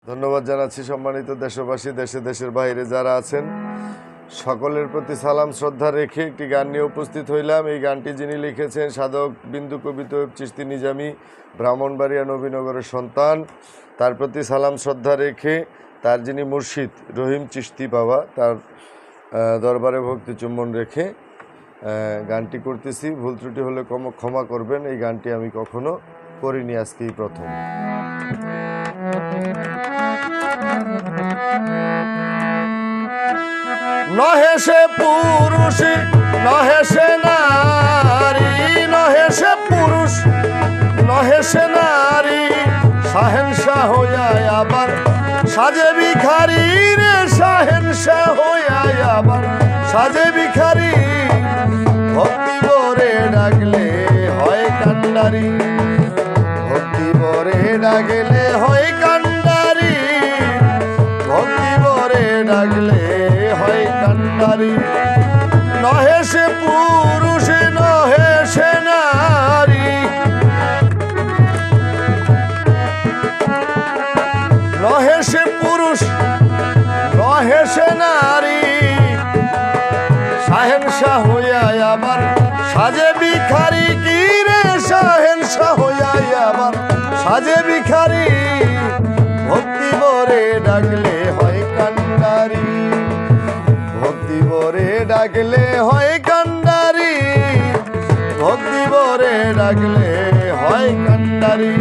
ধন্যবাদ জানাচ্ছি সম্মানিত দেশবাসী, দেশে দেশের বাইরে যারা আছেন সকলের প্রতি সালাম শ্রদ্ধা রেখে একটি গান নিয়ে উপস্থিত হইলাম। এই গানটি যিনি লিখেছেন সাধক বিন্দু কবি তৈয়ব চিশতি নিজামী, ব্রাহ্মণবাড়িয়া নবীনগরের সন্তান। তার প্রতি সালাম শ্রদ্ধা রেখে তার যিনি মুর্শিদ রহিম চিশতি বাবা, তার দরবারে ভক্তি চুম্বন রেখে গানটি করতেছি। ভুল ত্রুটি হলে ক্ষমা করবেন। এই গানটি আমি কখনো করিনি, আজকেই প্রথম। নহে সে পুরুষ নহে সে নারী, নহে সে পুরুষ নহে সে নারী, শাহেনশাহ হইয়া আবার সাজে ভিখারি রে, শাহেনশাহ হইয়া আবার সাজে ভিখারি। ভক্তি বরে ডাকলে হয় কান্ডারি, ভক্তি বরে ডাকলে হয় কান্ডারি, ভক্তি বরে ডাকলে হয় কান্ডারি। নহে সে পুরুষ নহে সে নারী, নহে সে পুরুষ নহে সে নারী, শাহেনশাহ হইয়া আবার সাজে ভিখারি। কি রে শাহেনশাহ হইয়া আবার সাজে ভিখারি। ভক্তি বরে ডাকলে হয় কান্ডারি, ভক্তি বরে ডাকলে হয় কান্ডারি, ভক্তি বরে ডাকলে হয় কান্ডারি।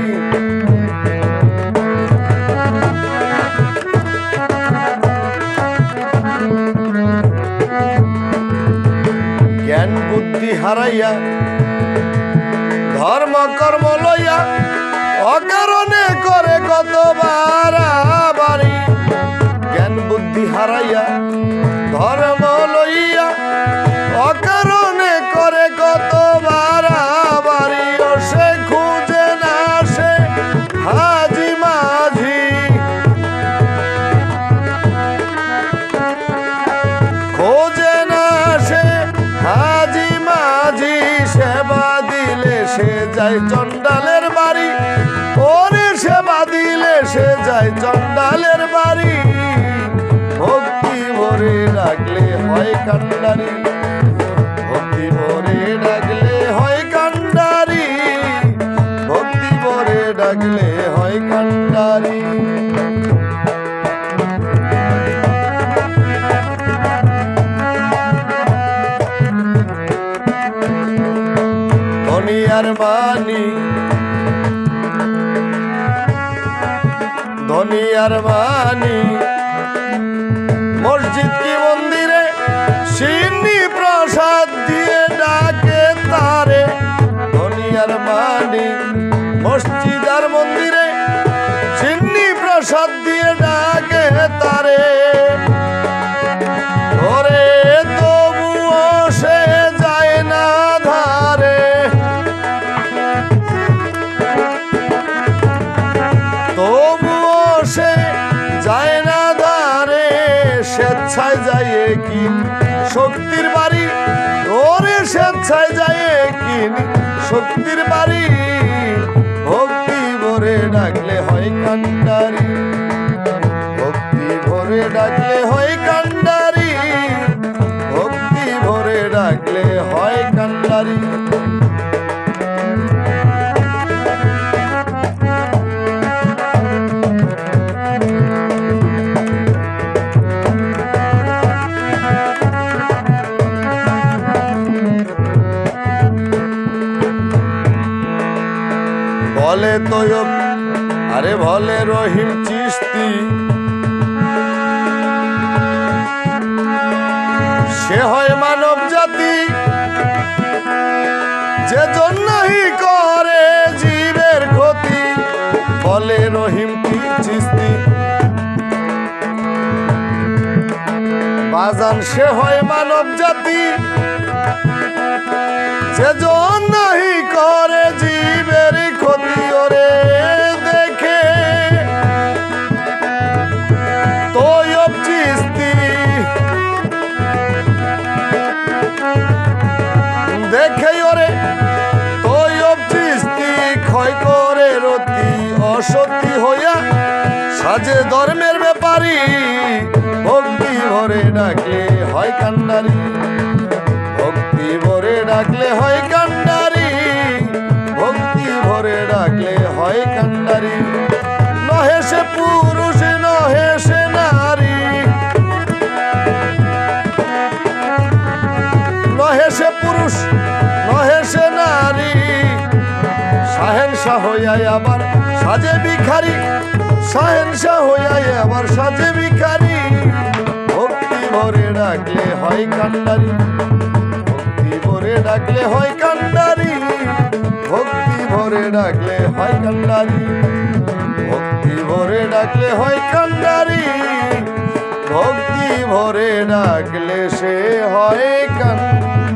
জ্ঞান বুদ্ধি হারাইয়া ধর্ম কর্ম লইয়া অকারণে করে কত বাড়াবাড়ি। জ্ঞান বুদ্ধি হারাইয়া ধর্ম লইয়া অকারণে করে কত বাড়াবাড়ি। ও সে খুঁজে না সে হাজি মাঝি, খোঁজে না সে হাজি মাঝি। সেবা দিলে সে যায় চণ্ডালের বাড়ি, ওরে সেবা দিলে সে যায় চণ্ডালের বাড়ি। ভক্তি ভরে ডাকলে হয় কান্ডারি, ভক্তি ভরে ডাকলে হয় কান্ডারি, ভক্তি ভরে ডাকলে হয় কান্ডারি। ধনিয়ার মানি ধনিয়ার মানি মসজিদ কি মন্দিরে সিন্নি প্রসাদ দিয়ে ডাকে তারে। ধনিয়ার মানি মসজিদ আর মন্দিরে সিন্নি প্রসাদ দিয়ে ডাকে তারে। ওরে তবুও সে যায় না ধারে, তবুও সে যায় না ধারে। স্বেচ্ছায় যায় কি শক্তির বাড়ি, ওরে স্বেচ্ছায় যায় কি শক্তির বাড়ি। ভক্তি ভরে ডাকলে হয় কান্ডারি, ভক্তি ভরে ডাকলে হয় কান্ডারি, ভক্তি ভরে ডাকলে হয় কান্ডারি। বলে তৈয়ব আরে বলে রহিম চিশতি, সে হয় মানব জাতি যে জন্যই করে জীবের ক্ষতি। বলে রহিম চিশতি বাজান সে হয় মানব জাতি যে জন্যই করে জীবের ক্ষতি। ওরে দেখে তৈয়ব চিশতি, দেখে ওরে তৈয়ব চিশতি ক্ষয় করে রতি অসতি হইয়া সাজে ধর্মের ব্যাপারী, ভক্তি ভরে ডাকলে হয় কান্ডারি, ভক্তি ভরে ডাকলে হয় কান্ডারি, ভক্তি ভরে ডাকলে হয় কান্ডারি। নহে সে পুরুষ নহে সে নারী, নহে সে পুরুষ নহে সে নারী, শাহেনশাহ হইয়াই আবার সাজে ভিখারি, শাহেনশাহ হইয়াই আবার সাজে ভিখারি। ভক্তি ভরে ডাকলে হয় কান্ডারি, ভক্তি ভরে ডাকলে হয় কান্ডারি, ভক্তি ভরে ডাকলে হয় কান্ডারি, ভক্তি ভরে ডাকলে হয় কান্ডারি, ভক্তি ভরে ডাকলে সে হয় কান্ডারি।